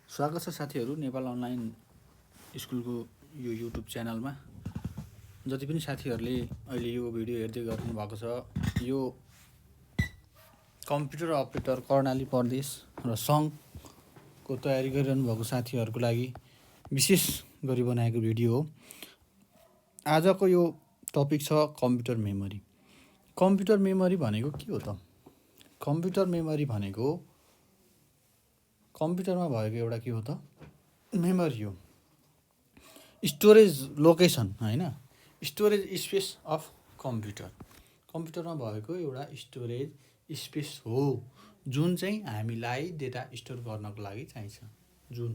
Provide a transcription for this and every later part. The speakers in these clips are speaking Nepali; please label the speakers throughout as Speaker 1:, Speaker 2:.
Speaker 1: स्वागत छ साथीहरू नेपाल अनलाइन स्कुलको यो युट्युब च्यानलमा। जति पनि साथीहरूले अहिले यो भिडियो हेर्दै गर्नु भएको छ, यो कम्प्युटर अपरेटर कर्णाली प्रदेश र सङ्घको तयारी गरिरहनु भएको साथीहरूको लागि विशेष गरी बनाएको भिडियो हो। आजको यो टपिक छ कम्प्युटर मेमोरी। कम्प्युटर मेमोरी भनेको के हो त? कम्प्युटर मेमोरी भनेको कम्प्युटरमा भएको एउटा के हो त? मेमोरी हो। स्टोरेज लोकेसन होइन, स्टोरेज स्पेस अफ कम्प्युटर। कम्प्युटरमा भएको एउटा स्टोरेज स्पेस हो जुन चाहिँ हामीलाई डेटा स्टोर गर्नको लागि चाहिन्छ। जुन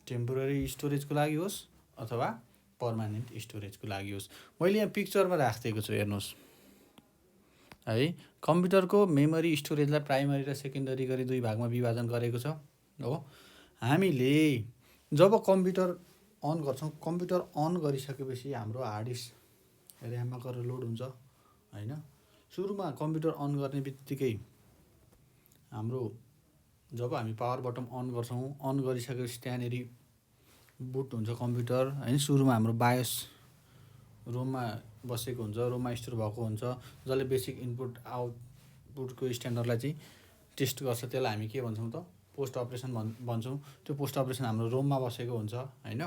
Speaker 1: टेम्पोररी स्टोरेजको लागि होस् अथवा पर्मानेन्ट स्टोरेजको लागि होस्। मैले यहाँ पिक्चरमा राखिदिएको छु, हेर्नुहोस् है। कम्प्युटरको मेमोरी स्टोरेजलाई प्राइमरी र सेकेन्डरी गरी दुई भागमा विभाजन गरेको छ हो। हामीले जब कम्प्युटर अन गर्छौँ, कम्प्युटर अन गरिसकेपछि हाम्रो हार्ड डिस्क ऱ्याममा गएर लोड हुन्छ होइन। सुरुमा कम्प्युटर अन गर्ने बित्तिकै हाम्रो जब हामी पावर बटन अन गर्छौँ, अन गरिसकेपछि त्यहाँनिर बुट हुन्छ कम्प्युटर होइन। सुरुमा हाम्रो बायोस रोममा बसेको हुन्छ, रोममा स्टोर भएको हुन्छ, जसले बेसिक इनपुट आउटपुटको स्ट्यान्डर्डलाई चाहिँ टेस्ट गर्छ। त्यसलाई हामी के भन्छौँ त? पोस्ट अपरेसन भन्छौँ। त्यो पोस्ट अपरेसन हाम्रो रोममा बसेको हुन्छ होइन।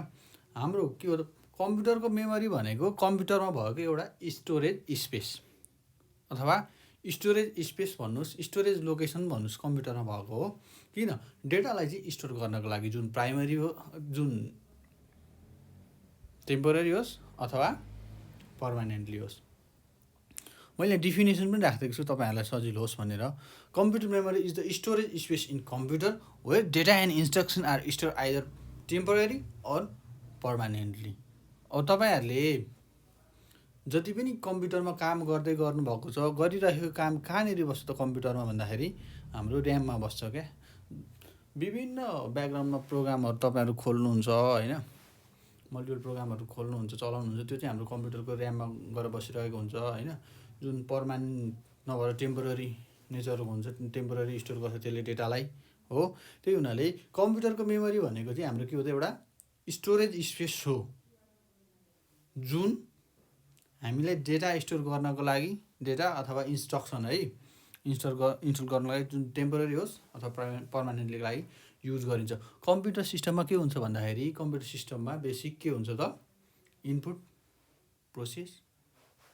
Speaker 1: हाम्रो के हो त? कम्प्युटरको मेमोरी भनेको कम्प्युटरमा भएको एउटा स्टोरेज स्पेस अथवा स्टोरेज स्पेस भन्नुहोस्, स्टोरेज लोकेसन भन्नुहोस्, कम्प्युटरमा भएको हो। किन? डेटालाई चाहिँ स्टोर गर्नको लागि, जुन प्राइमरी हो, जुन टेम्पोररी होस् अथवा पर्मानेन्टली होस्। मैले डिफिनेसन पनि राखिदिएको छु तपाईँहरूलाई सजिलो होस् भनेर। Computer memory is the storage space in computer where data and instruction are store either temporary or permanently. अब तपाईँहरूले जति पनि कम्प्युटरमा काम गर्दै गर्नुभएको छ, गरिरहेको काम कहाँनिर बस्छ त कम्प्युटरमा भन्दाखेरि हाम्रो ऱ्याममा बस्छ क्या। विभिन्न ब्याकग्राउन्डमा प्रोग्रामहरू तपाईँहरू खोल्नुहुन्छ होइन, मल्टिपल प्रोग्रामहरू खोल्नुहुन्छ, चलाउनुहुन्छ, त्यो चाहिँ हाम्रो कम्प्युटरको ऱ्याममा गएर बसिरहेको हुन्छ होइन। जुन पर्मानेन्ट नभएर टेम्पोररी नेचरको हुन्छ, टेम्पोररी स्टोर गर्छ त्यसले डेटालाई हो। त्यही हुनाले कम्प्युटरको मेमोरी भनेको चाहिँ हाम्रो के हो त? एउटा स्टोरेज स्पेस हो जुन हामीलाई डेटा स्टोर गर्नको लागि, डेटा अथवा इन्स्ट्रक्सन है इन्स्टल गर्नको लागि, जुन टेम्पोररी होस् अथवा पर्मानेन्टलीको लागि युज गरिन्छ। कम्प्युटर सिस्टममा के हुन्छ भन्दाखेरि, कम्प्युटर सिस्टममा बेसिक के हुन्छ त? इनपुट, प्रोसेस,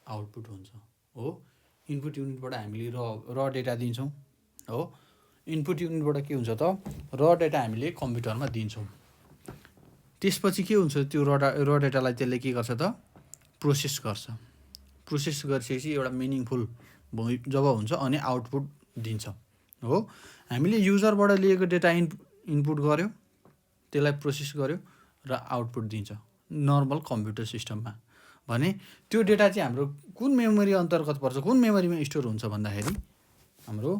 Speaker 1: आउटपुट हुन्छ हो। इनपुट युनिटबाट हामीले र डेटा दिन्छौँ हो। इनपुट युनिटबाट के हुन्छ त? र डेटा हामीले कम्प्युटरमा दिन्छौँ। त्यसपछि के हुन्छ? त्यो र डेटालाई त्यसले के गर्छ त? प्रोसेस गर्छ। प्रोसेस गरिसकेपछि एउटा मिनिङफुल जब हुन्छ अनि आउटपुट दिन्छ हो। हामीले युजरबाट लिएको डेटा इनपुट गऱ्यो, त्यसलाई प्रोसेस गऱ्यो र आउटपुट दिन्छ नर्मल कम्प्युटर सिस्टममा। भने त्यो डेटा चाहिँ हाम्रो कुन मेमोरी अन्तर्गत पर्छ, कुन मेमोरीमा स्टोर हुन्छ भन्दाखेरि हाम्रो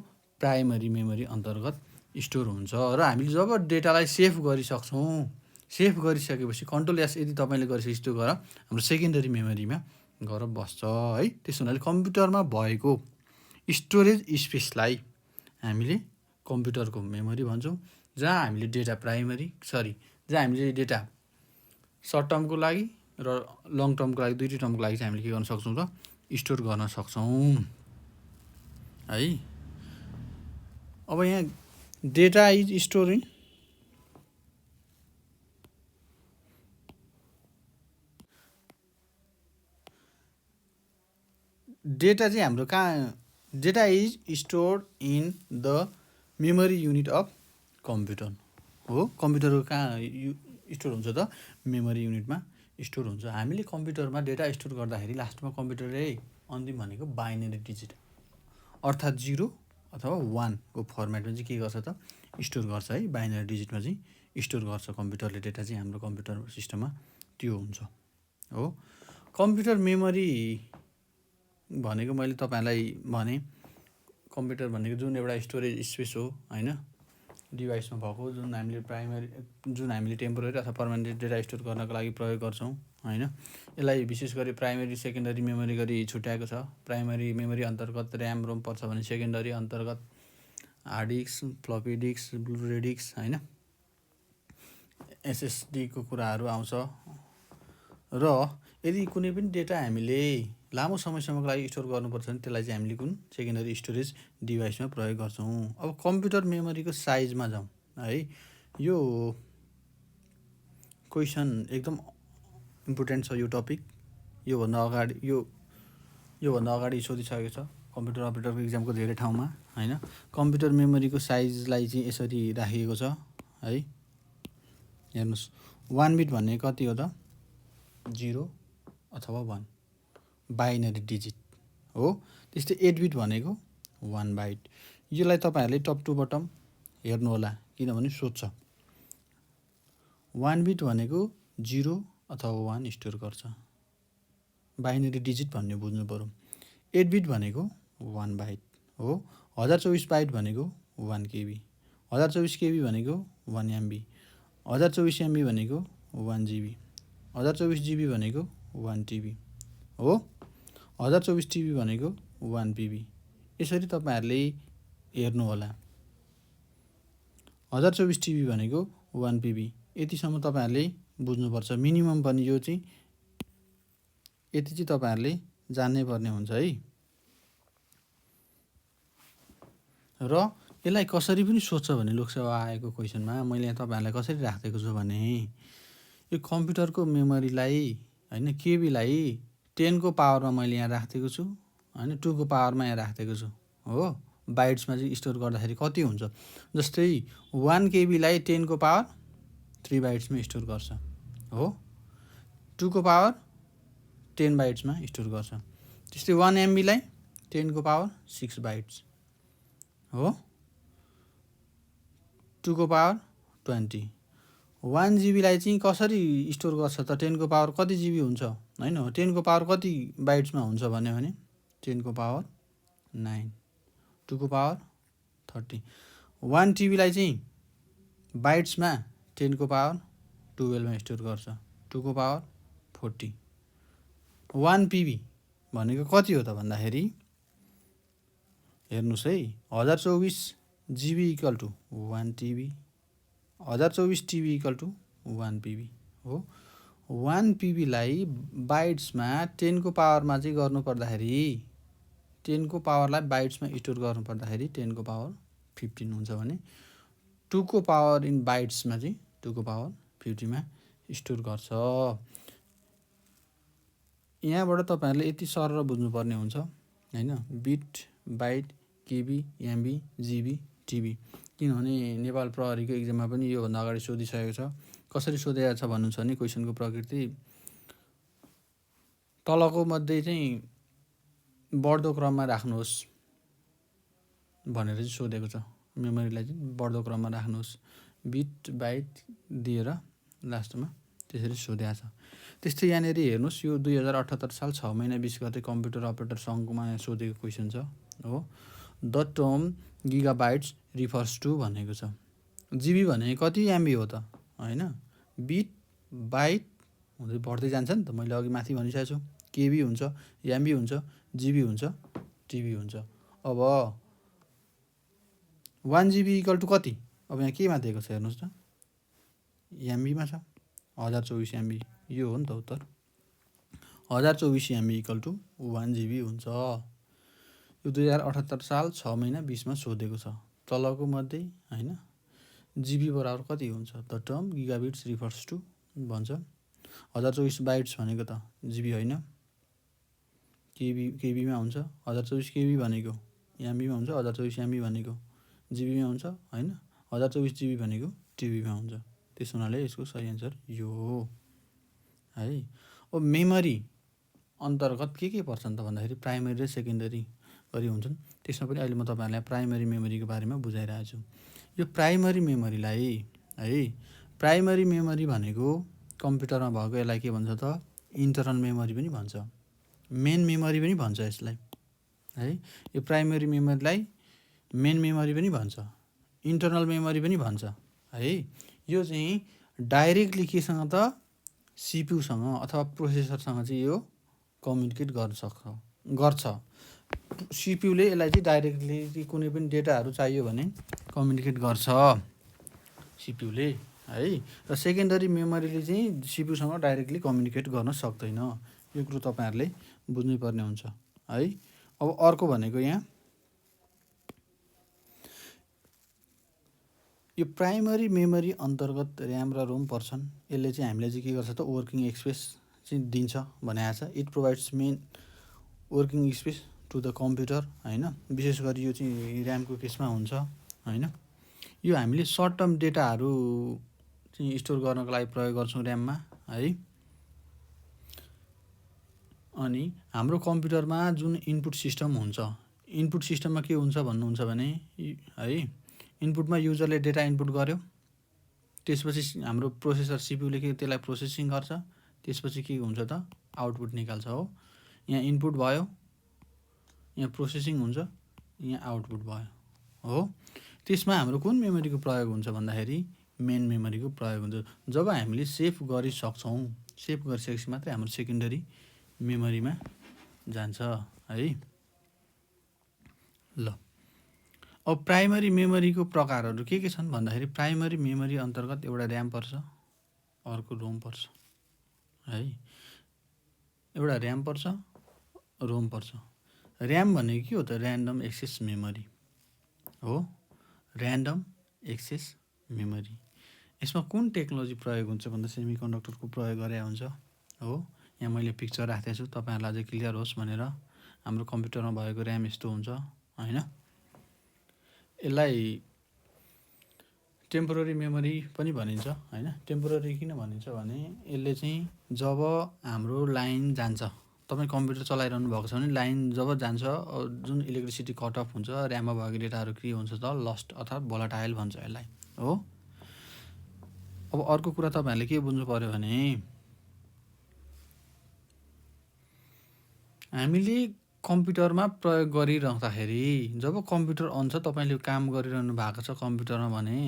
Speaker 1: प्राइमरी मेमोरी अन्तर्गत स्टोर हुन्छ। र हामीले जब डेटालाई सेभ गरिसक्छौँ, सेभ गरिसकेपछि कन्ट्रोल एस यदि तपाईँले गरिसकेपछि त्यो गएर हाम्रो सेकेन्डरी मेमोरीमा गएर बस्छ है। त्यसो हुनाले कम्प्युटरमा भएको स्टोरेज स्पेसलाई हामीले कम्प्युटरको मेमोरी भन्छौँ, जहाँ हामीले डेटा जहाँ हामीले डेटा सर्ट टर्मको लागि र लङ टर्मको लागि, दुईटै टर्मको लागि चाहिँ हामीले के गर्न सक्छौँ त? स्टोर गर्न सक्छौँ है। अब यहाँ डेटा इज स्टोरिङ डेटा चाहिँ हाम्रो कहाँ? Data is stored in the memory unit of computer हो। कम्प्युटरको कहाँ स्टोर हुन्छ त? मेमोरी युनिटमा स्टोर हुन्छ। हामीले कम्प्युटरमा डेटा स्टोर गर्दाखेरि लास्टमा कम्प्युटरले अन्तिम भनेको बाइनरी डिजिट अर्थात् 0 अथवा 1को फर्मेटमा चाहिँ के गर्छ त? स्टोर गर्छ है। बाइनरी डिजिटमा चाहिँ स्टोर गर्छ कम्प्युटरले डेटा चाहिँ हाम्रो कम्प्युटर सिस्टममा त्यो हुन्छ हो। कम्प्युटर मेमोरी भनेको मैले तपाईँहरूलाई भने, कम्प्युटर भनेको जुन एउटा स्टोरेज स्पेस हो होइन, डिभाइसमा भएको, जुन हामीले टेम्पोररी अथवा पर्मानेन्ट डेटा स्टोर गर्नको लागि प्रयोग गर्छौँ होइन। यसलाई विशेष गरी प्राइमरी सेकेन्डरी मेमोरी गरी छुट्याएको छ। प्राइमरी मेमोरी अन्तर्गत ऱ्याम रोम पर्छ भने सेकेन्डरी अन्तर्गत hard disk, floppy disk, bluray disk होइन। एसएसडीको कुराहरू आउँछ। र यदि कुनै पनि डेटा हामीले लामो समयसम्मको लागि स्टोर गर्नुपर्छ भने त्यसलाई चाहिँ हामीले कुन सेकेन्डरी स्टोरेज डिभाइसमा प्रयोग गर्छौँ। अब कम्प्युटर मेमोरीको साइजमा जाउँ है। यो क्वेसन एकदम इम्पोर्टेन्ट छ यो टपिक। योभन्दा अगाडि सोधिसकेको छ कम्प्युटर अपरेटरको इक्जामको धेरै ठाउँमा होइन। कम्प्युटर मेमोरीको साइजलाई चाहिँ यसरी राखिएको छ है। हेर्नुहोस् 1 बिट भन्ने कति हो त 0 अथवा 1 बाइनरी डिजिट हो। त्यस्तै 8 बिट भनेको 1 बाइट। यसलाई तपाईँहरूले टप टु बटम हेर्नु होला किनभने सोध्छ। 1 बिट भनेको 0 अथवा 1 स्टोर गर्छ, बाइनरी डिजिट भन्ने बुझ्नु पऱ्यो। 8 बिट भनेको 1 बाइट हो। 1024 बाइट भनेको 1 KB, 1024 KB भनेको 1 MB, 1024 MB भनेको 1 GB, 1024 GB भनेको 1 TB हो। 1024 TB भनेको 1 PB। यसरी तपाईँहरूले हेर्नु होला। 1024 TB भनेको 1 PB यतिसम्म तपाईँहरूले बुझ्नुपर्छ मिनिमम पनि। यो चाहिँ यति चाहिँ तपाईँहरूले जान्नै पर्ने हुन्छ है। र यसलाई कसरी पनि सोध्छ भने लोकसेवा आएको क्वेसनमा मैले तपाईँहरूलाई कसरी राखिदिएको छु भने यो कम्प्युटरको मेमोरीलाई होइन केबीलाई 10 को पावरमा मैले यहाँ राखिदिएको छु होइन, 2 को पावरमा यहाँ राखिदिएको छु हो। बाइट्समा चाहिँ स्टोर गर्दाखेरि कति हुन्छ, जस्तै 1 KBलाई 10 को पावर 3 बाइट्समा स्टोर गर्छ हो। 2 को पावर 10 बाइट्समा स्टोर गर्छ। त्यस्तै 1 MBलाई 10 को पावर 6 बाइट्स हो। 2 को पावर 20। 1 GBलाई चाहिँ कसरी स्टोर गर्छ त 10 को पावर कति GB हुन्छ होइन, 10 को पावर कति बाइट्समा हुन्छ भन्यो भने 10 को पावर 9, 2 को पावर 30। 1 TBलाई चाहिँ बाइट्समा 10 को पावर 12मा स्टोर गर्छ, 2 को पावर 40। 1 PB भनेको कति हो त भन्दाखेरि हेर्नुहोस् है, 1024 GB equal to 1 TB, 1024 TB equal to 1 PB हो। 1 PBलाई बाइट्समा 10 को पावरमा चाहिँ गर्नुपर्दाखेरि 10 को पावरलाई बाइट्समा स्टोर गर्नुपर्दाखेरि 10 को पावर 15 हुन्छ भने 2 को पावर इन बाइट्समा चाहिँ 2 को पावर 50मा स्टोर गर्छ। यहाँबाट तपाईँहरूले यति सरल बुझ्नुपर्ने हुन्छ होइन, bit, byte, KB, MB, GB, TB. किनभने नेपाल प्रहरीको इक्जाममा पनि योभन्दा अगाडि सोधिसकेको छ। कसरी सोधेको छ भन्नु छ भने क्वेसनको प्रकृति तलको मध्ये चाहिँ बढ्दो क्रममा राख्नुहोस् भनेर चाहिँ सोधेको छ। मेमोरीलाई चाहिँ बढ्दो क्रममा राख्नुहोस्, बिट बाइट दिएर लास्टमा त्यसरी सोधेको छ। त्यस्तै यहाँनिर हेर्नुहोस्, यो 2078 साल 6 महिना 20 गते कम्प्युटर अपरेटर सङ्घमा सोधेको क्वेसन छ हो। द टर्म गिगाबाइट्स रिफर्स टु भनेको छ। जिबी भने कति एमबी हो त होइन, बिट बाइट हुँदै बढ्दै जान्छ नि त, मैले अघि माथि भनिसकेको छु। केबी हुन्छ, एमबी हुन्छ, जिबी हुन्छ, टिबी हुन्छ। अब 1 GB इक्वल टु कति, अब यहाँ केमा दिएको छ हेर्नुहोस् त, एमबीमा छ 1024 MB। यो हो नि त उत्तर। 1024 MB इक्वल टु 1 GB हुन्छ। यो 2078 साल 6 महिना 20मा सोधेको छ। तलको मध्ये होइन जिबी बराबर कति हुन्छ, द टर्म गिगाबिट्स रिफर्स टु भन्छ। 1024 बाइट्स भनेको त जिबी होइन, केबीमा हुन्छ। 1024 केबी भनेको एमबीमा हुन्छ, 1024 एमबी भनेको जिबीमा हुन्छ होइन, 1024 जिबी भनेको टिबीमा हुन्छ। त्यस हुनाले यसको सही एन्सर यो हो है। अब मेमोरी अन्तर्गत के पर्छ त भन्दाखेरि प्राइमरी र सेकेन्डरी गरी हुन्छन्। त्यसमा पनि अहिले म तपाईँहरूलाई प्राइमरी मेमोरीको बारेमा बुझाइरहेको छु। यो प्राइमरी मेमोरीलाई है, प्राइमरी मेमोरी भनेको कम्प्युटरमा भएको यसलाई के भन्छ त इन्टरनल मेमोरी पनि भन्छ, मेन मेमोरी पनि भन्छ यसलाई है। यो प्राइमरी मेमोरीलाई मेन मेमोरी पनि भन्छ, इन्टरनल मेमोरी पनि भन्छ है। यो चाहिँ डाइरेक्टली केसँग त सिपियूसँग अथवा प्रोसेसरसँग चाहिँ यो कम्युनिकेट गर्छ। सिपियूले यसलाई चाहिँ डाइरेक्टली कुनै पनि डेटाहरू चाहियो भने कम्युनिकेट गर्छ सिपियूले है। र सेकेन्डरी मेमोरीले चाहिँ सिपियूसँग डाइरेक्टली कम्युनिकेट गर्न सक्दैन। यो कुरो तपाईँहरूले बुझ्नुपर्ने हुन्छ है। अब अर्को भनेको यहाँ यो प्राइमरी मेमोरी अन्तर्गत ऱ्याम र रोम पर्छन्। यसले चाहिँ हामीले चाहिँ के गर्छ त वर्किङ स्पेस चाहिँ दिन्छ भनेको छ। It provides main working space to the computer होइन। विशेष गरी यो चाहिँ ऱ्यामको केसमा हुन्छ होइन। यो हामीले सर्ट टर्म डेटाहरू चाहिँ स्टोर गर्नको लागि प्रयोग गर्छौँ ऱ्याममा है। अनि हाम्रो कम्प्युटरमा जुन इनपुट सिस्टम हुन्छ, इनपुट सिस्टममा के हुन्छ भन्नुहुन्छ भने है, इनपुटमा युजरले डेटा इनपुट गर्यो, त्यसपछि हाम्रो प्रोसेसर सिपियूले के त्यसलाई प्रोसेसिङ गर्छ, त्यसपछि के हुन्छ त आउटपुट निकाल्छ हो। यहाँ इनपुट भयो, यहाँ प्रोसेसिङ हुन्छ, यहाँ आउटपुट भयो हो। त्यसमा हाम्रो कुन मेमोरीको प्रयोग हुन्छ भन्दाखेरि मेन मेमोरीको प्रयोग हुन्छ। जब हामीले सेभ गरिसक्छौँ, सेभ गरिसकेपछि मात्रै हाम्रो सेकेन्डरी मेमोरीमा जान्छ है। ल अब प्राइमरी मेमोरीको प्रकारहरू के छन् भन्दाखेरि प्राइमरी मेमोरी अन्तर्गत एउटा ऱ्याम पर्छ, अर्को रोम पर्छ है। एउटा ऱ्याम पर्छ, रोम पर्छ। ऱ्याम भनेको के हो त ऱ्यान्डम एक्सेस मेमोरी हो, ऱ्यान्डम एक्सेस मेमोरी। यसमा कुन टेक्नोलोजी प्रयोग हुन्छ भन्दा सेमिकन्डक्टरको प्रयोग गरे हुन्छ हो। यहाँ मैले पिक्चर राखेको छु तपाईँहरूलाई अझै क्लियर होस् भनेर। हाम्रो कम्प्युटरमा भएको ऱ्याम यस्तो हुन्छ होइन। यसलाई टेम्पोररी मेमोरी पनि भनिन्छ होइन। टेम्पोररी किन भनिन्छ भने यसले चाहिँ जब हाम्रो लाइन जान्छ, तपाईँ कम्प्युटर चलाइरहनु भएको छ भने लाइन जब जान्छ, जुन इलेक्ट्रिसिटी कट अफ हुन्छ, ऱ्याममा भएको डेटाहरू के हुन्छ त लस्ट अर्थात् भोलाटाइल भन्छ यसलाई हो। अब अर्को कुरा तपाईँहरूले के बुझ्नु पर्यो भने हामीले कम्प्युटरमा प्रयोग गरिरहँदाखेरि जब कम्प्युटर अन छ, तपाईँले काम गरिरहनु भएको छ कम्प्युटरमा भने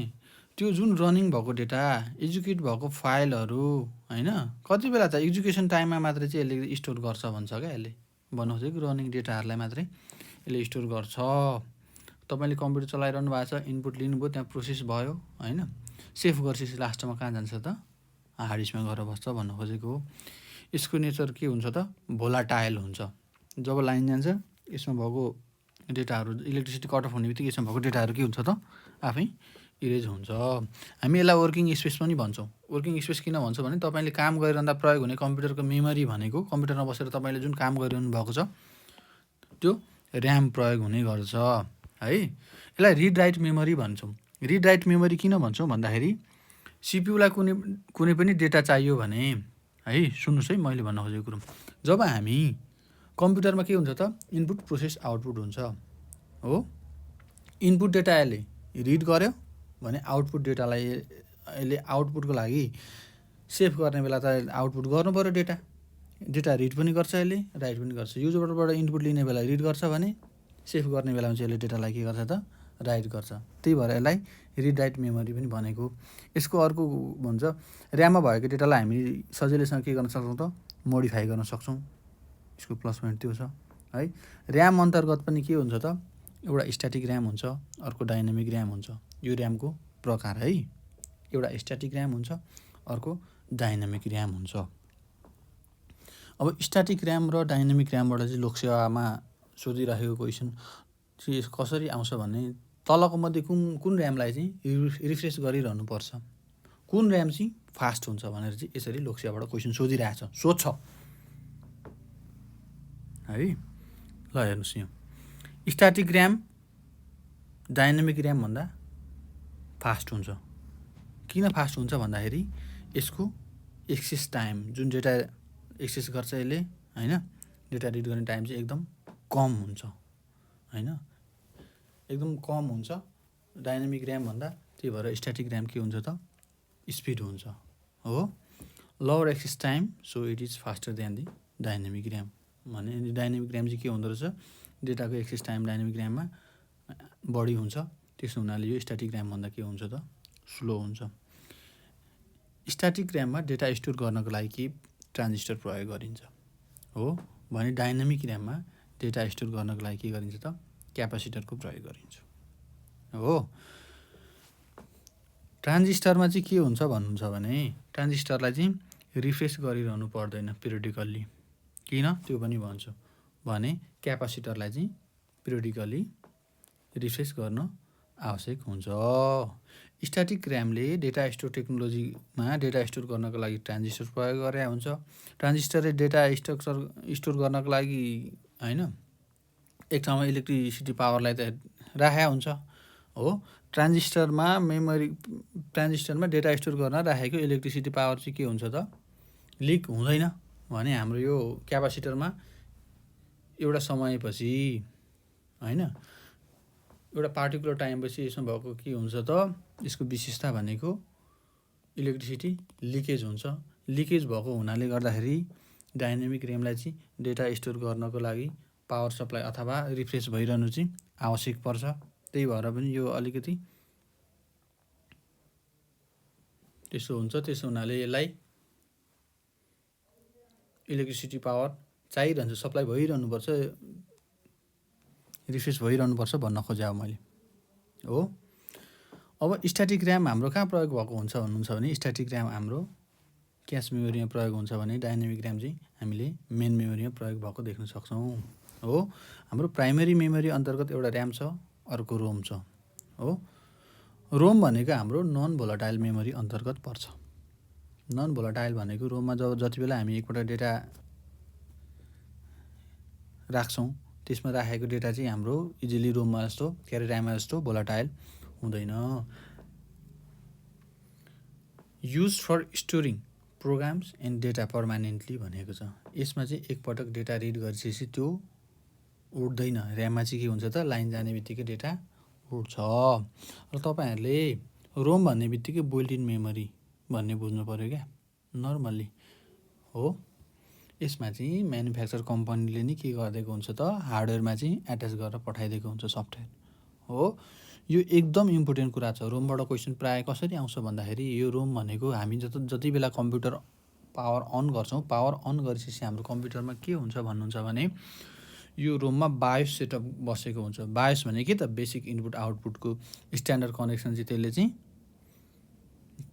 Speaker 1: त्यो जुन रनिङ भएको डेटा, एक्जिक्युट भएको फाइलहरू होइन, कति बेला त एक्जिक्युसन टाइममा मात्रै चाहिँ यसले स्टोर गर्छ भन्छ क्या। यसले भन्नुहोस् कि रनिङ डेटाहरूलाई मात्रै यसले स्टोर गर्छ। तपाईँले कम्प्युटर चलाइरहनु भएको छ, इनपुट लिनुभयो, त्यहाँ प्रोसेस भयो होइन, सेभ गरेपछि लास्टमा कहाँ जान्छ त हार्ड डिस्कमा गएर बस्छ भन्नु खोजेको हो। यसको नेचर के हुन्छ त भोलाटाइल हुन्छ। जब लाइन जान्छ यसमा भएको डेटाहरू, इलेक्ट्रिसिटी कट अफ हुने बित्तिकै यसमा भएको डेटाहरू के हुन्छ त आफै इरेज हुन्छ। हामी यसलाई वर्किङ स्पेस पनि भन्छौँ। वर्किङ स्पेस किन भन्छौँ भने तपाईँले काम गरिरहँदा प्रयोग हुने कम्प्युटरको मेमोरी भनेको कम्प्युटरमा बसेर तपाईँले जुन काम गरिरहनु भएको छ त्यो ऱ्याम प्रयोग हुने गर्छ है। यसलाई रिड राइट मेमोरी भन्छौँ। रिड राइट मेमोरी किन भन्छौँ भन्दाखेरि सिपियूलाई कुनै पनि डेटा चाहियो भने है, सुन्नुहोस् है मैले भन्न खोजेको कुरो, जब हामी कम्प्युटरमा के हुन्छ त इनपुट प्रोसेस आउटपुट हुन्छ हो। इनपुट डेटा यसले रिड गर्यो भने आउटपुट डेटालाई यसले आउटपुटको लागि सेभ गर्ने बेला त आउटपुट गर्नु पऱ्यो डेटा। डेटा रिड पनि गर्छ यसले, राइट पनि गर्छ। युजरबाट इनपुट लिने बेला रिड गर्छ भने सेभ गर्ने बेलामा चाहिँ यसले डेटालाई के गर्छ त राइट गर्छ। त्यही भएर यसलाई रिड राइट मेमोरी पनि भनेको। यसको अर्को भन्छ ऱ्याममा भएको डेटालाई हामी सजिलैसँग के गर्न सक्छौँ त मोडिफाई गर्न सक्छौँ। यसको प्लस पोइन्ट त्यो छ है। ऱ्याम अन्तर्गत पनि के हुन्छ त एउटा स्ट्याटिक ऱ्याम हुन्छ, अर्को डाइनामिक ऱ्याम हुन्छ। यो ऱ्यामको प्रकार है, एउटा स्ट्याटिक ऱ्याम हुन्छ, अर्को डाइनामिक ऱ्याम हुन्छ। अब स्ट्याटिक ऱ्याम र डाइनामिक ऱ्यामबाट चाहिँ लोकसेवामा सोधिराखेको क्वेसन चाहिँ कसरी आउँछ भने तलको मध्ये कुन ऱ्यामलाई चाहिँ रिफ्रेस गरिरहनुपर्छ, कुन ऱ्याम चाहिँ फास्ट हुन्छ भनेर चाहिँ यसरी लोकसेवाबाट क्वेसन सोधिरहेछ, सोध्छ है। ल हेर्नुहोस् यहाँ स्ट्याटिक ऱ्याम डाइनामिक ऱ्याम भन्दा फास्ट हुन्छ। किन फास्ट हुन्छ भन्दाखेरि यसको एक्सेस टाइम, जुन डेटा एक्सेस गर्छ यसले होइन, डेटा रिड गर्ने टाइम चाहिँ एकदम कम हुन्छ होइन, एकदम कम हुन्छ डाइनामिक ऱ्याम भन्दा। त्यही भएर स्ट्याटिक ऱ्याम के हुन्छ त स्पिड हुन्छ हो। Lower access time so it is faster than the dynamic RAM भने डाइनामिक ऱ्याम चाहिँ के हुँदो रहेछ, डेटाको एक्सेस टाइम डाइनामिक ऱ्याममा बढी हुन्छ। त्यसो हुनाले यो स्ट्याटिक ऱ्याम भन्दा के हुन्छ त स्लो हुन्छ। स्ट्याटिक ऱ्याममा डेटा स्टोर गर्नको लागि के ट्रान्जिस्टर प्रयोग गरिन्छ हो भने डाइनामिक ऱ्याममा डेटा स्टोर गर्नको लागि के गरिन्छ त क्यापासिटरको प्रयोग गरिन्छ हो। ट्रान्जिस्टरमा चाहिँ के हुन्छ भन्नुहुन्छ भने ट्रान्जिस्टरलाई चाहिँ रिफ्रेस गरिरहनु पर्दैन पिरियडिकल्ली। किन त्यो पनि भन्छु भने क्यापासिटरलाई चाहिँ पिरियडिकल्ली रिफ्रेस गर्न आवश्यक हुन्छ। स्ट्याटिक ऱ्यामले डेटा स्टोर टेक्नोलोजीमा डेटा स्टोर गर्नको लागि ट्रान्जिस्टर प्रयोग गरे हुन्छ। ट्रान्जिस्टरले डेटा स्टोर गर्नको लागि होइन एक ठाउँमा इलेक्ट्रिसिटी पावरलाई त राखेको हुन्छ हो। ट्रान्जिस्टरमा डेटा स्टोर गर्न राखेको इलेक्ट्रिसिटी पावर चाहिँ के हुन्छ त लिक हुँदैन भने हाम्रो यो क्यापासिटरमा एउटा समयपछि होइन एउटा पार्टिकुलर टाइमपछि यसमा भएको के हुन्छ त यसको विशेषता भनेको इलेक्ट्रिसिटी लिकेज हुन्छ। लिकेज भएको हुनाले गर्दाखेरि डाइनामिक ऱ्यामलाई चाहिँ डेटा स्टोर गर्नको लागि पावर सप्लाई अथवा रिफ्रेस भइरहनु चाहिँ आवश्यक पर्छ। त्यही भएर पनि यो अलिकति त्यसो हुन्छ। त्यसो हुनाले यसलाई इलेक्ट्रिसिटी पावर चाहिरहन्छ, सप्लाई भइरहनुपर्छ, रिफ्रेस भइरहनुपर्छ भन्न खोजेँ मैले हो। अब स्ट्याटिक ऱ्याम हाम्रो कहाँ प्रयोग भएको हुन्छ भन्नुहुन्छ भने स्ट्याटिक ऱ्याम हाम्रो क्यास मेमोरीमा प्रयोग हुन्छ भने डाइनामिक ऱ्याम चाहिँ हामीले मेन मेमोरीमा प्रयोग भएको देख्न सक्छौँ हो। हाम्रो प्राइमेरी मेमोरी अन्तर्गत एउटा ऱ्याम छ, अर्को रोम छ हो। रोम भनेको हाम्रो नन भोलाटाइल मेमोरी अन्तर्गत पर्छ। नन भोलाटाइल भनेको रोममा जति बेला हामी एकपल्ट डेटा राख्छौँ त्यसमा राखेको डेटा चाहिँ हाम्रो इजिली रोममा जस्तो के अरे ऱ्याममा जस्तो भोलाटाइल हुँदैन। Use for storing programs and data permanently भनेको छ। यसमा चाहिँ एकपटक डेटा रिड गरिसकेपछि त्यो उठ्दैन। ऱ्याममा चाहिँ के हुन्छ त लाइन जाने बित्तिकै डेटा उठ्छ। र तपाईँहरूले रोम भन्ने बित्तिकै बिल्ट इन मेमोरी भन्ने बुझ्नु पऱ्यो क्या नर्मल्ली हो। यसमा चाहिँ म्यानुफ्याक्चर कम्पनीले नि के गरिदिएको हुन्छ त हार्डवेयरमा चाहिँ एट्याच गरेर पठाइदिएको हुन्छ सफ्टवेयर हो। यो एकदम इम्पोर्टेन्ट कुरा छ। रोमबाट क्वेसन प्रायः कसरी आउँछ भन्दाखेरि यो रोम भनेको हामी जति बेला कम्प्युटर पावर अन गर्छौँ, पावर अन गरिसकेपछि हाम्रो कम्प्युटरमा के हुन्छ भन्नुहुन्छ भने यो रोममा बायोस सेटअप बसेको हुन्छ। बायोस भने के त बेसिक इनपुट आउटपुटको स्ट्यान्डर्ड कनेक्सन चाहिँ त्यसले चाहिँ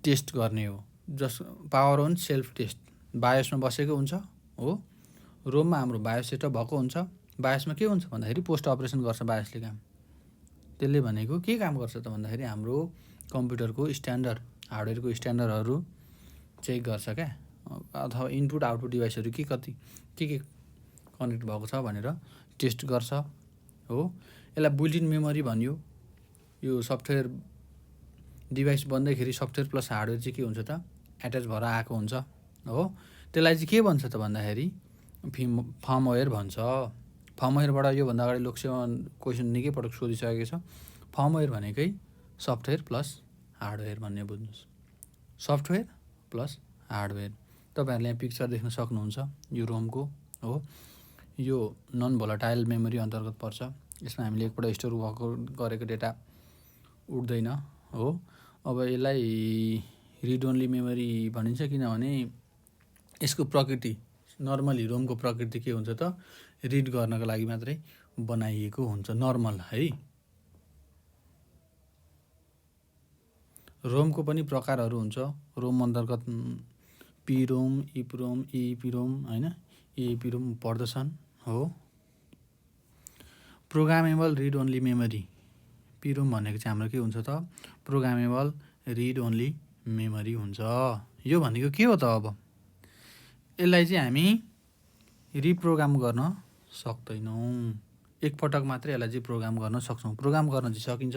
Speaker 1: टेस्ट गर्ने हो। जस पावर अन सेल्फ टेस्ट बायोसमा बसेको हुन्छ हो। रोममा हाम्रो बायोस सेटअप भएको हुन्छ। बायोसमा के हुन्छ भन्दाखेरि पोस्ट अपरेसन गर्छ बायोसले काम। त्यसले भनेको के काम गर्छ त भन्दाखेरि हाम्रो कम्प्युटरको स्ट्यान्डर्ड हार्डवेयरको स्ट्यान्डर्डहरू चेक गर्छ क्या, अथवा इनपुट आउटपुट डिभाइसहरू के कनेक्ट भएको छ भनेर टेस्ट गर्छ हो। यसलाई बिल्ट इन मेमोरी भनियो। यो सफ्टवेयर डिभाइस बन्दैखेरि सफ्टवेयर प्लस हार्डवेयर चाहिँ के हुन्छ त एट्याच भएर आएको हुन्छ हो। त्यसलाई चाहिँ के भन्छ त भन्दाखेरि फर्मवेयर भन्छ। फर्मवेयरबाट योभन्दा अगाडि लोकसेवा क्वेसन निकै पटक सोधिसकेको छ। फर्मवेयर भनेकै सफ्टवेयर प्लस हार्डवेयर भन्ने बुझ्नुहोस्। सफ्टवेयर प्लस हार्डवेयर तपाईँहरूले यहाँ पिक्चर देख्न सक्नुहुन्छ यो रोमको हो। यो नन भोलाटाइल मेमोरी अन्तर्गत पर्छ। यसमा हामीले एकपल्ट स्टोर गरेको डेटा उठ्दैन हो। अब यसलाई रिड ओन्ली मेमोरी भनिन्छ किनभने यसको प्रकृति नर्मली रोमको प्रकृति के हुन्छ त रिड गर्नको लागि मात्रै बनाइएको हुन्छ नर्मल है। रोमको पनि प्रकारहरू हुन्छ। रोम अन्तर्गत पिरोम, इप्रोम, इपिरोम होइन इपिरोम पर्दछन् हो। प्रोग्रामेबल रिड ओन्ली मेमोरी पिरोम भनेको चाहिँ हाम्रो के हुन्छ त प्रोग्रामेबल रिड ओन्ली मेमोरी हुन्छ। यो भनेको के हो त अब यसलाई चाहिँ हामी रिप्रोग्राम गर्न सक्दैनौँ। एकपटक मात्रै यसलाई चाहिँ प्रोग्राम गर्न सक्छौँ। प्रोग्राम गर्न चाहिँ सकिन्छ,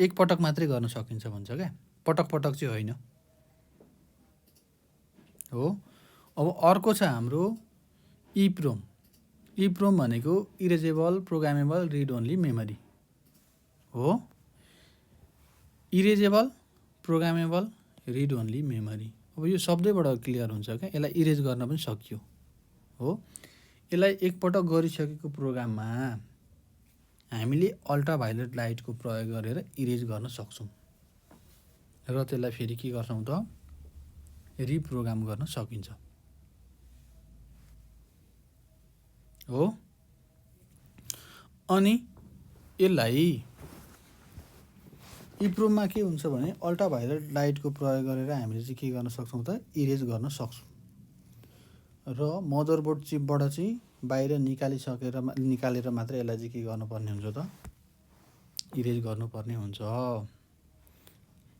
Speaker 1: एकपटक मात्रै गर्न सकिन्छ भन्छ क्या, पटक पटक चाहिँ होइन हो। अब अर्को छ हाम्रो इप्रोम। इप्रोम भनेको erasable programmable read only memory हो। Erasable programmable read only memory अब यो शब्दैबाट क्लियर हुन्छ क्या, यसलाई इरेज गर्न पनि सकियो हो। यसलाई एकपटक गरिसकेको प्रोग्राममा हामीले अल्ट्राभायोलेट लाइटको प्रयोग गरेर इरेज गर्न सक्छौँ र त्यसलाई फेरि के गर्छौँ त रिप्रोग्राम गर्न सकिन्छ हो। अनि यसलाई इप्रोममा के हुन्छ भने अल्ट्राभायोलेट लाइटको प्रयोग गरेर हामीले चाहिँ के गर्न सक्छौँ त इरेज गर्न सक्छौँ र मदरबोर्ड चिपबाट चाहिँ बाहिर निकालेर मात्र यसलाई चाहिँ के गर्नुपर्ने हुन्छ त इरेज गर्नुपर्ने हुन्छ।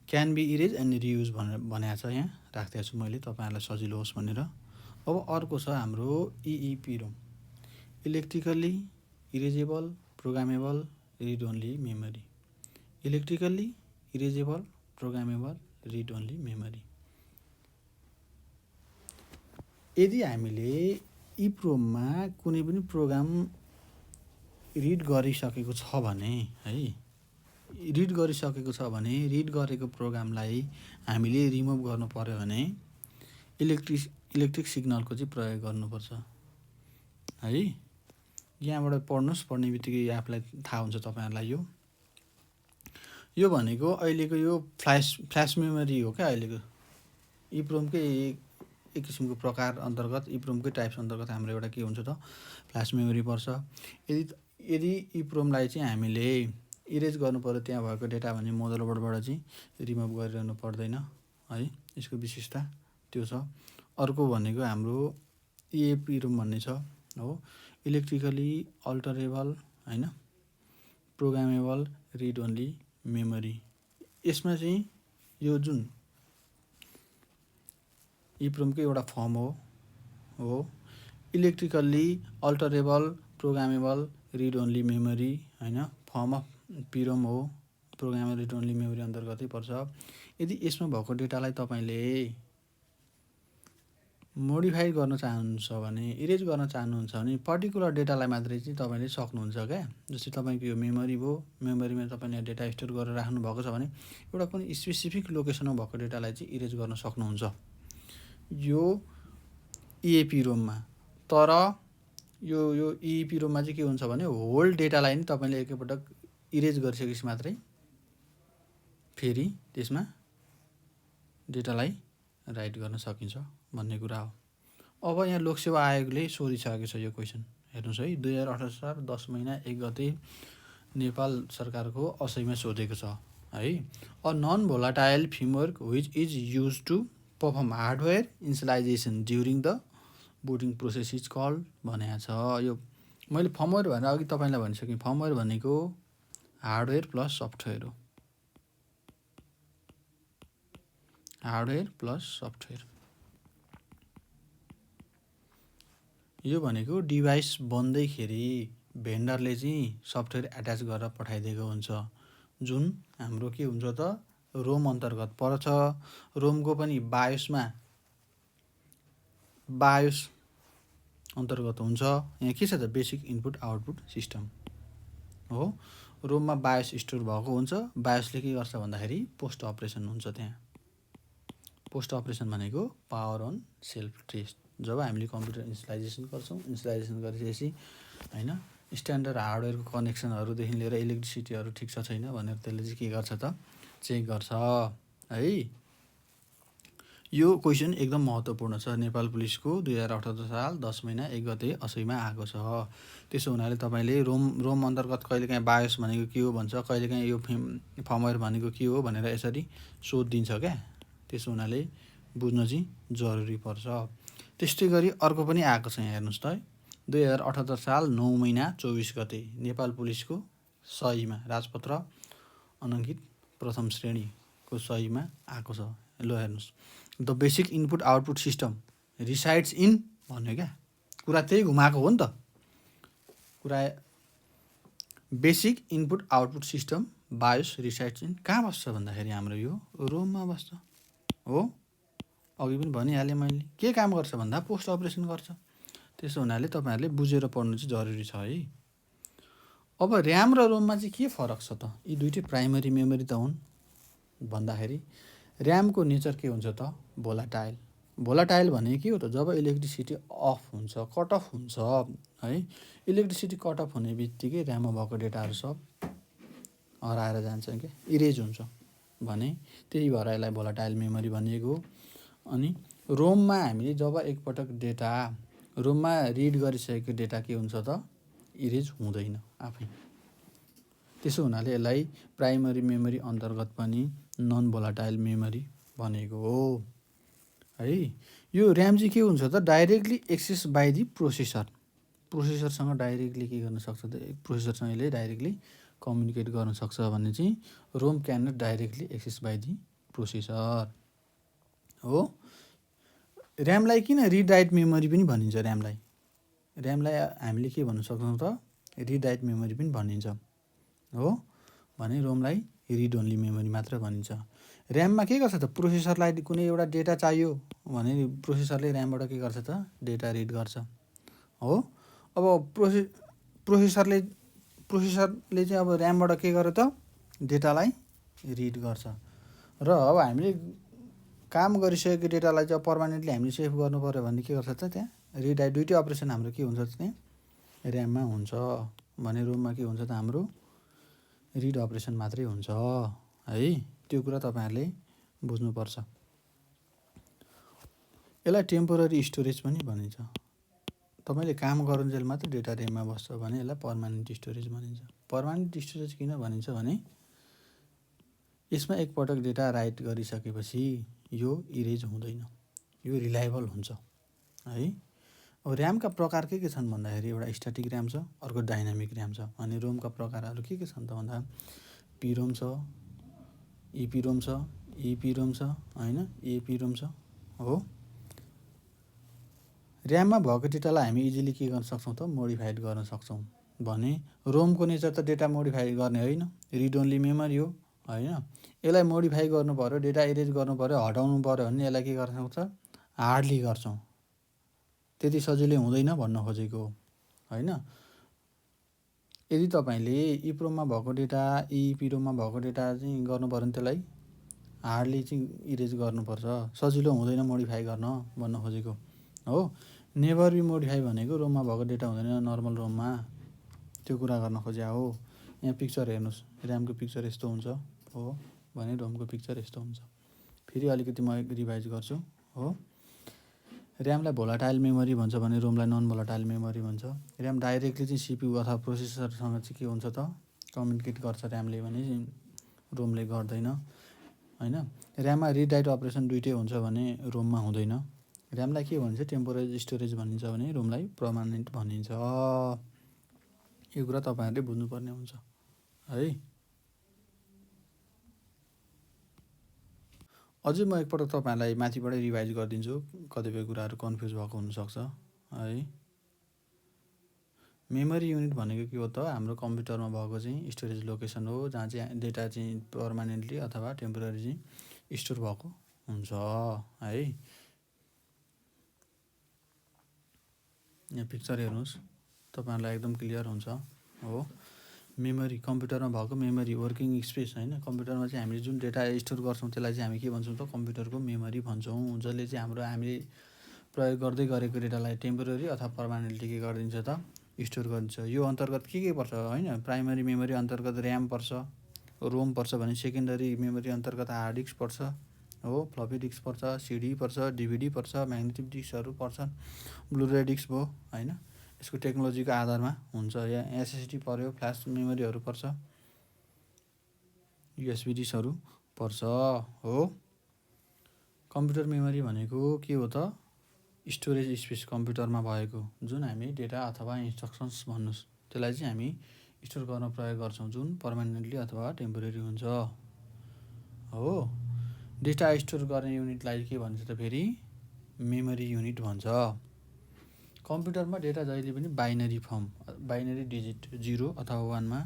Speaker 1: Can be erase and reuse भनेर भनेको छ, यहाँ राखिदिएको छु मैले तपाईँहरूलाई सजिलो होस् भनेर। अब अर्को छ हाम्रो EEPROM, electrically erasable programmable read only memory. Electrically erasable programmable read only memory. यदि हामीले इप्रोममा कुनै पनि प्रोग्राम रिड गरिसकेको छ भने है, रिड गरिसकेको छ भने रिड गरेको प्रोग्रामलाई हामीले रिमुभ गर्नु पर्यो भने इलेक्ट्रिक सिग्नलको चाहिँ प्रयोग गर्नुपर्छ है। यहाँबाट पढ्नुहोस्, पढ्ने बित्तिकै आफूलाई थाहा हुन्छ तपाईँहरूलाई। यो भनेको अहिलेको यो फ्ल्यास मेमोरी हो क्या, अहिलेको इप्रोमकै एक किसिमको प्रकार अन्तर्गत, इप्रोमकै टाइप्स अन्तर्गत हाम्रो एउटा के हुन्छ त फ्ल्यास मेमोरी पर्छ। यदि इप्रोमलाई चाहिँ हामीले इरेज गर्नु पर्यो त्यहाँ भएको डेटा भने मदरबोर्डबाट चाहिँ रिमुभ गरिरहनु पर्दैन है, यसको विशेषता त्यो छ। अर्को भनेको हाम्रो इएपिरोम भन्ने छ हो, इलेक्ट्रिकली अल्टरेबल होइन प्रोग्रामेबल रिड ओन्ली मेमोरी। यसमा चाहिँ यो जुन इप्रोमकै एउटा फर्म हो electrically alterable programmable read only memory होइन, फर्म अफ पिरोम हो, प्रोग्रामेबल रिड ओन्ली मेमोरी अन्तर्गतै पर्छ। यदि यसमा भएको डेटालाई तपाईँले मोडिफाई गर्न चाहनुहुन्छ भने, इरेज गर्न चाहनुहुन्छ भने पर्टिकुलर डेटालाई मात्रै चाहिँ तपाईँले सक्नुहुन्छ क्या। जस्तै तपाईँको यो मेमोरी भयो, मेमोरीमा तपाईँले डेटा स्टोर गरेर राख्नु भएको छ भने एउटा कुनै स्पेसिफिक लोकेसनमा भएको डेटालाई चाहिँ इरेज गर्न सक्नुहुन्छ यो इएपिरोममा। तर यो इएपिरोममा चाहिँ के हुन्छ भने होल डेटालाई नि तपाईँले एकैपटक इरेज गरिसकेपछि मात्रै फेरि त्यसमा डेटालाई राइट गर्न सकिन्छ भन्ने कुरा हो। अब यहाँ लोकसेवा आयोगले सोधिसकेको छ यो क्वेसन, हेर्नुहोस् है। 2018 साल 10 महिना 1 गते नेपाल सरकारको असैमा सोधेको छ है। A non volatile framework which is use to perform hardware initialization during the booting process is called भनेको छ। यो मैले फर्मवेयर भनेर अघि तपाईँलाई भनिसकेँ, फर्मवेयर भनेको हार्डवेयर प्लस सफ्टवेयर हो, हार्डवेयर प्लस सफ्टवेयर। यो भनेको डिभाइस बन्दैखेरि भेन्डरले चाहिँ सफ्टवेयर एट्याच गरेर पठाइदिएको हुन्छ, जुन हाम्रो के हुन्छ त रोम अन्तर्गत पर्छ। रोमको पनि बायोस अन्तर्गत हुन्छ। यहाँ के छ त बेसिक इनपुट आउटपुट सिस्टम हो। रोममा बायोस स्टोर भएको हुन्छ। बायोसले के गर्छ भन्दाखेरि पोस्ट अपरेसन हुन्छ। त्यहाँ पोस्ट अपरेसन भनेको पावर अन सेल्फ टेस्ट। जब हामीले कम्प्युटर इनिसियलाइजेसन गर्छौँ, इनिसियलाइजेसन गरिसकेपछि होइन स्ट्यान्डर्ड हार्डवेयरको कनेक्सनहरूदेखि लिएर इलेक्ट्रिसिटीहरू ठिक छ छैन भनेर त्यसले चाहिँ के गर्छ त चेक गर्छ है। यो क्वेसन एकदम महत्त्वपूर्ण छ, नेपाल पुलिसको 2018 साल 10 महिना 1 गते असैमा आएको छ। त्यसो हुनाले तपाईँले रोम अन्तर्गत कहिलेकाहीँ बायोस भनेको के हो भन्छ, कहिलेकाहीँ यो फर्मवेयर भनेको के हो भनेर यसरी सोध दिन्छ क्या। त्यसो हुनाले बुझ्न चाहिँ जरुरी पर्छ। त्यस्तै गरी अर्को पनि आएको छ यहाँ हेर्नुहोस् त, 2078 साल 9 महिना 24 गते नेपाल पुलिसको सहीमा राजपत्र अनङ्कित प्रथम श्रेणीको सहीमा आएको छ। ल हेर्नुहोस्, the basic input output system resides in भन्यो क्या, कुरा त्यही घुमाएको हो नि त। कुरा basic input output system BIOS resides in कहाँ बस्छ भन्दाखेरि हाम्रो यो रोममा बस्छ हो। अघि पनि भनिहालेँ मैले, के काम गर्छ भन्दा पोस्ट अपरेसन गर्छ। त्यसो हुनाले तपाईँहरूले बुझेर पढ्नु चाहिँ जरुरी छ है। अब ऱ्याम र रोममा चाहिँ के फरक छ त? यी दुइटै प्राइमरी मेमोरी त हुन् भन्दाखेरि ऱ्यामको नेचर के हुन्छ त भोलाटाइल। भोलाटाइल भने के हो त, जब इलेक्ट्रिसिटी अफ हुन्छ, कट अफ हुन्छ है, इलेक्ट्रिसिटी कट अफ हुने बित्तिकै ऱ्याममा भएको डेटाहरू सब हराएर जान्छ क्या, इरेज हुन्छ भने त्यही भएर यसलाई भोलाटाइल मेमोरी भनिएको हो। अनि रोममा हामीले जब एकपटक डेटा रोममा रिड गरिसकेको डेटा के हुन्छ त इरेज हुँदैन आफै। त्यसो हुनाले यसलाई प्राइमरी मेमोरी अन्तर्गत पनि नन भोलाटाइल मेमोरी भनेको हो है। यो ऱ्याम चाहिँ के हुन्छ त डाइरेक्टली एक्सेस बाई दि प्रोसेसरसँग डाइरेक्टली के गर्न सक्छ त प्रोसेसरसँग यसले डाइरेक्टली कम्युनिकेट गर्न सक्छ भन्ने चाहिँ ROM can not directly access by the processor हो। ऱ्यामलाई किन रिड राइट मेमोरी पनि भनिन्छ? ऱ्यामलाई हामीले के भन्न सक्छौँ त रिड राइट मेमोरी पनि भनिन्छ हो भने रोमलाई रिड ओन्ली मेमोरी मात्र भनिन्छ। ऱ्याममा के गर्छ त प्रोसेसरलाई कुनै एउटा डेटा चाहियो भने प्रोसेसरले ऱ्यामबाट के गर्छ त डेटा रिड गर्छ हो। अब प्रोसेसरले चाहिँ अब ऱ्यामबाट के गर्यो त डेटालाई रिड गर्छ र अब हामीले काम गरिसकेको डेटालाई चाहिँ पर्मानेन्टली हामीले सेभ गर्नु पऱ्यो भने के गर्छ त त्यहाँ रिड राइट दुइटै अपरेसन हाम्रो के हुन्छ त्यहाँ ऱ्याममा हुन्छ भने रोममा के हुन्छ त हाम्रो रिड अपरेसन मात्रै हुन्छ है। त्यो कुरा तपाईँहरूले बुझ्नुपर्छ। यसलाई टेम्पोररी स्टोरेज पनि भनिन्छ। तपाईँले काम गरुन्जेल मात्र डेटा ऱ्याममा बस्छ भने यसलाई पर्मानेन्ट स्टोरेज भनिन्छ। पर्मानेन्ट स्टोरेज किन भनिन्छ भने यसमा एकपटक डेटा राइट गरिसकेपछि यो इरेज हुँदैन, यो रिलायबल हुन्छ है। अब ऱ्यामका प्रकार के छन् भन्दाखेरि एउटा स्ट्याटिक ऱ्याम छ, अर्को डाइनामिक ऱ्याम छ। अनि रोमका प्रकारहरू के छन् त भन्दा पिरोम छ, इपिरोम छ, इपिरोम छ होइन, एपिरोम छ हो। ऱ्याममा भएको डेटालाई हामी इजिली के गर्न सक्छौँ त मोडिफाइड गर्न सक्छौँ भने रोमको नेचर त डेटा मोडिफाई गर्ने होइन, रिड ओन्ली मेमोरी हो होइन। यसलाई मोडिफाई गर्नु पऱ्यो, डेटा इरेज गर्नु पऱ्यो, हटाउनु पऱ्यो भने यसलाई के गर्न सक्छ हार्डली गर्छौँ, त्यति सजिलै हुँदैन भन्न खोजेको होइन। यदि तपाईँले इप्रोममा भएको डेटा इपिरोममा भएको डेटा चाहिँ गर्नु पऱ्यो भने त्यसलाई हार्डली चाहिँ इरेज गर्नुपर्छ, सजिलो हुँदैन मोडिफाई गर्न भन्न खोजेको हो। नेभर बी मोडिफाई भनेको रोममा भएको डेटा हुँदैन नर्मल रोममा, त्यो कुरा गर्न खोजे हो। यहाँ पिक्चर हेर्नुहोस्, ऱ्यामको पिक्चर यस्तो हुन्छ हो भने रोमको पिक्चर यस्तो हुन्छ। फेरि अलिकति म रिभाइज गर्छु हो। ऱ्यामलाई भोलाटाइल मेमोरी भन्छ भने रोमलाई नन भोलाटाइल मेमोरी भन्छ। ऱ्याम डाइरेक्टली चाहिँ सिपियु अथवा प्रोसेसरसँग चाहिँ के हुन्छ त कम्युनिकेट गर्छ ऱ्यामले भने रोमले गर्दैन होइन। ऱ्याममा रिड राइट अपरेसन दुइटै हुन्छ भने रोममा हुँदैन। ऱ्यामलाई के भनिन्छ टेम्पोररी स्टोरेज भनिन्छ भने रोमलाई पर्मानेन्ट भनिन्छ। यो कुरा तपाईँहरूले बुझ्नुपर्ने हुन्छ है। अझै म एकपटक तपाईँहरूलाई माथिबाटै रिभाइज गरिदिन्छु, कतिपय कुराहरू कन्फ्युज भएको हुनसक्छ है। मेमोरी युनिट भनेको के हो त हाम्रो कम्प्युटरमा भएको चाहिँ स्टोरेज लोकेसन हो जहाँ चाहिँ डेटा चाहिँ पर्मानेन्टली अथवा टेम्पोररी चाहिँ स्टोर भएको हुन्छ है। यहाँ पिक्चर हेर्नुहोस् तपाईँहरूलाई एकदम क्लियर हुन्छ हो। मेमोरी कम्प्युटरमा भएको मेमोरी वर्किङ स्पेस होइन, कम्प्युटरमा चाहिँ हामीले जुन डेटा स्टोर गर्छौँ त्यसलाई चाहिँ हामी के भन्छौँ त कम्प्युटरको मेमोरी भन्छौँ, जसले चाहिँ हामीले प्रयोग गर्दै गरेको डेटालाई टेम्पोररी अथवा पर्मानेन्टली के गरिदिन्छ त स्टोर गरिदिन्छ। यो अन्तर्गत के पर्छ होइन, प्राइमरी मेमोरी अन्तर्गत ऱ्याम पर्छ, रोम पर्छ भने सेकेन्डरी मेमोरी अन्तर्गत हार्ड डिस्क पर्छ हो, फ्लपी डिस्क पर्छ, सिडी पर्छ, डिभिडी पर्छ, म्याग्नेटिक डिस्कहरू पर्छन्, ब्लुरे डिस्क भयो होइन। यसको टेक्नोलोजीको आधारमा हुन्छ। यहाँ एसएसडी पर्यो, फ्ल्यास मेमोरीहरू पर्छ, युएसबी डिस्कहरू पर्छ हो। कम्प्युटर मेमोरी भनेको के हो त स्टोरेज स्पेस कम्प्युटरमा भएको जुन हामी डेटा अथवा इन्स्ट्रक्सन्स भन्नुहोस् त्यसलाई चाहिँ हामी स्टोर गर्न प्रयोग गर्छौँ जुन पर्मानेन्टली अथवा टेम्पोररी हुन्छ हो। डेटा स्टोर गर्ने युनिटलाई के भन्छ त फेरि मेमोरी युनिट भन्छ। कम्प्युटरमा डेटा जहिले पनि बाइनरी डिजिट 0 अथवा 1मा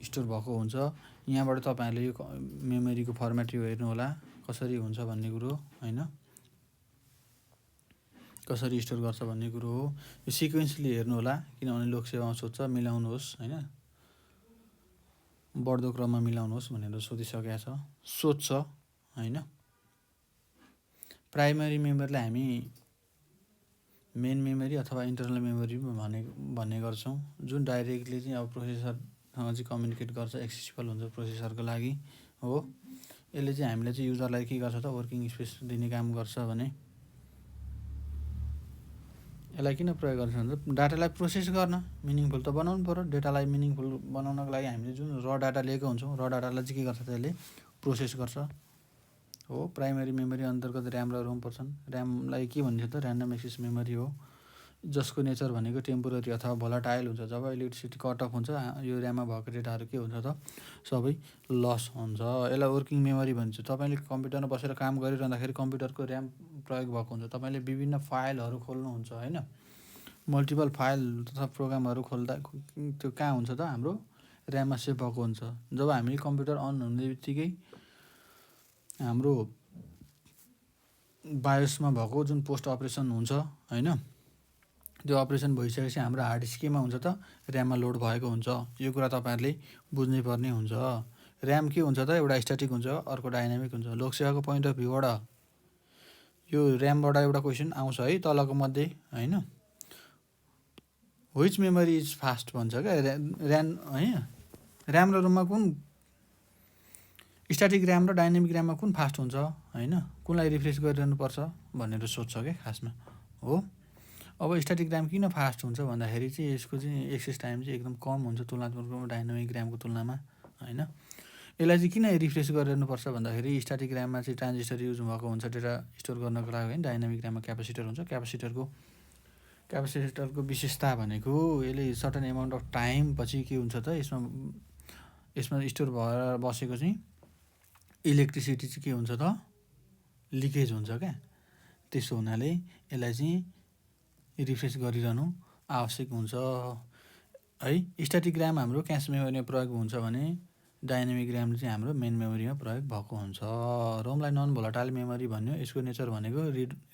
Speaker 1: स्टोर भएको हुन्छ। यहाँबाट तपाईँहरूले यो मेमोरीको फर्मेट यो हेर्नु होला कसरी हुन्छ भन्ने कुरो होइन, कसरी स्टोर गर्छ भन्ने कुरो हो। यो सिक्वेन्सली हेर्नु होला किनभने लोकसेवामा सोध्छ मिलाउनुहोस् होइन, बढ्दो क्रममा मिलाउनुहोस् भनेर सोधिसकेको छ, सोध्छ होइन। प्राइमरी मेमोरीलाई हामी मेन मेमोरी अथवा इन्टरनल मेमोरी भन्ने गर्छौँ जुन डाइरेक्टली चाहिँ अब प्रोसेसरसँग चाहिँ कम्युनिकेट गर्छ, एक्सेसिबल हुन्छ प्रोसेसरको लागि हो। यसले चाहिँ हामीलाई चाहिँ युजरलाई के गर्छ त वर्किङ स्पेस दिने काम गर्छ भने यसलाई किन प्रयोग गर्छ भने डाटालाई प्रोसेस गर्न मिनिङफुल त बनाउनु पऱ्यो। डेटालाई मिनिङफुल बनाउनको लागि हामीले जुन र डाटा लिएको हुन्छौँ, र डाटालाई चाहिँ के गर्छ त्यसले प्रोसेस गर्छ हो। प्राइमेरी मेमोरी अन्तर्गत ऱ्याम र रोम पर्छन्। ऱ्यामलाई के भनिन्छ त ऱ्यान्डम एक्सेस मेमोरी हो, जसको नेचर भनेको टेम्पोररी अथवा भोलाटाइल हुन्छ। जब इलेक्ट्रिसिटी कट अफ हुन्छ यो ऱ्याममा भएको डेटाहरू के हुन्छ त सबै लस हुन्छ। यसलाई वर्किङ मेमोरी भन्छ। तपाईँले कम्प्युटरमा बसेर काम गरिरहँदाखेरि कम्प्युटरको ऱ्याम प्रयोग भएको हुन्छ। तपाईँले विभिन्न फाइलहरू खोल्नुहुन्छ होइन, मल्टिपल फाइल तथा प्रोग्रामहरू खोल्दा त्यो कहाँ हुन्छ त हाम्रो ऱ्याममा सेभ भएको हुन्छ। जब हामी कम्प्युटर अन हुने बित्तिकै हाम्रो बायोसमा भएको जुन पोस्ट अपरेसन हुन्छ होइन, त्यो अपरेसन भइसकेपछि हाम्रो हार्ड डिस्क केमा हुन्छ त ऱ्याममा लोड भएको हुन्छ। यो कुरा तपाईँहरूले बुझ्नै पर्ने हुन्छ। ऱ्याम के हुन्छ त एउटा स्ट्याटिक हुन्छ, अर्को डाइनामिक हुन्छ। लोकसेवाको पोइन्ट अफ भ्यूबाट यो ऱ्यामबाट एउटा क्वेसन आउँछ है तलको मध्ये होइन, व्हिच मेमोरी इज फास्ट भन्छ क्या ऱ्याम र रोममा कुन स्ट्याटिक ऱ्याम र डाइनामिक ऱ्याममा कुन फास्ट हुन्छ होइन, कुनलाई रिफ्रेस गरिरहनुपर्छ भनेर सोध्छ क्या खासमा हो। अब स्ट्याटिक ऱ्याम किन फास्ट हुन्छ भन्दाखेरि चाहिँ यसको चाहिँ एक्सेस टाइम चाहिँ एकदम कम हुन्छ तुलनात्मक रूपमा डाइनामिक ऱ्यामको तुलनामा होइन। यसलाई चाहिँ किन रिफ्रेस गरिरहनुपर्छ भन्दाखेरि स्ट्याटिक ऱ्याममा चाहिँ ट्रान्जिस्टर युज भएको हुन्छ डेटा स्टोर गर्नको लागि होइन। डाइनामिक ऱ्याममा क्यापेसिटर हुन्छ। क्यापेसिटरको विशेषता भनेको यसले सर्टन एमाउन्ट अफ टाइम पछि के हुन्छ त यसमा स्टोर भएर बसेको चाहिँ इलेक्ट्रिसिटी चाहिँ के हुन्छ त लिकेज हुन्छ क्या। त्यसो हुनाले यसलाई चाहिँ रिफ्रेस गरिरहनु आवश्यक हुन्छ है। स्ट्याटिक ऱ्याम हाम्रो क्यास मेमोरीमा प्रयोग हुन्छ भने डाइनामिक ऱ्याम चाहिँ हाम्रो मेन मेमोरीमा प्रयोग भएको हुन्छ। रोमलाई नन भोलाटाइल मेमोरी भन्यो। यसको नेचर भनेको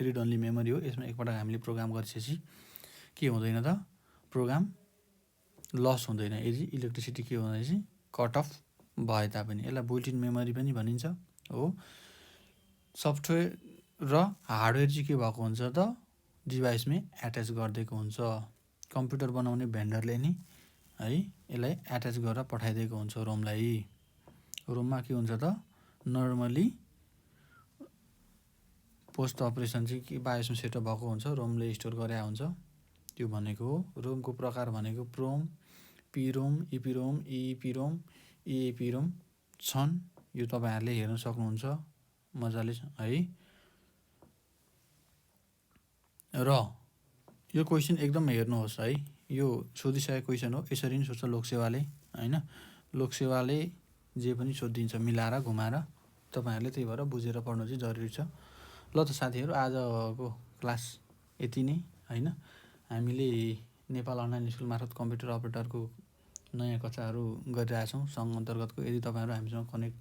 Speaker 1: रिड ओन्ली मेमोरी हो। यसमा एकपटक हामीले प्रोग्राम गरिसकेपछि के हुँदैन त प्रोग्राम लस हुँदैन यदि इलेक्ट्रिसिटी के हुँदैन चाहिँ कट अफ भए तापनि। यसलाई बुल्टिन मेमोरी पनि भनिन्छ हो। सफ्टवेयर र हार्डवेयर चाहिँ के भएको हुन्छ त डिभाइसमै एट्याच गरिदिएको हुन्छ। कम्प्युटर बनाउने भेन्डरले नि है यसलाई एट्याच गरेर पठाइदिएको हुन्छ रोमलाई। रोममा के हुन्छ त नर्मली पोस्ट अपरेसन चाहिँ के बायोसमा सेटअप भएको हुन्छ, रोमले स्टोर गरे हुन्छ त्यो भनेको हो। रोमको प्रकार भनेको प्रोम, पिरोम, इपिरोम, इपिरोम, इएपिरोम छन्। यो तपाईँहरूले हेर्न सक्नुहुन्छ मजाले है। र यो क्वेसन एकदम हेर्नुहोस् है, यो सोधिसकेको क्वेसन हो। यसरी नै सोध्छ लोकसेवाले होइन। लोकसेवाले जे पनि सोधिदिन्छ मिलाएर घुमाएर। तपाईँहरूले त्यही भएर बुझेर पढ्नु चाहिँ जरुरी छ। ल त साथीहरू आजको क्लास यति नै होइन। हामीले नेपाल अनलाइन स्कुल मार्फत कम्प्युटर अपरेटरको नयाँ कक्षाहरू गरिरहेछौँ सङ्घ अन्तर्गतको। यदि तपाईँहरू हामीसँग कनेक्ट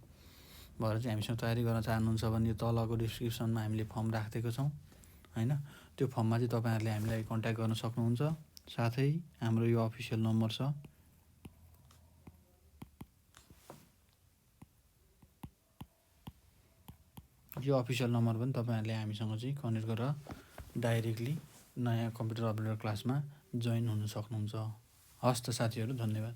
Speaker 1: भएर चाहिँ हामीसँग तयारी गर्न चाहनुहुन्छ भने यो तलको डिस्क्रिप्सनमा हामीले फर्म राखिदिएको छौँ होइन। त्यो फर्ममा चाहिँ तपाईँहरूले हामीलाई कन्ट्याक्ट गर्न सक्नुहुन्छ। साथै हाम्रो यो अफिसियल नम्बर छ, यो अफिसियल नम्बर पनि तपाईँहरूले हामीसँग चाहिँ कनेक्ट गरेर डाइरेक्टली नयाँ कम्प्युटर अपरेटर क्लासमा जोइन हुन सक्नुहुन्छ। हस् त साथीहरू, धन्यवाद।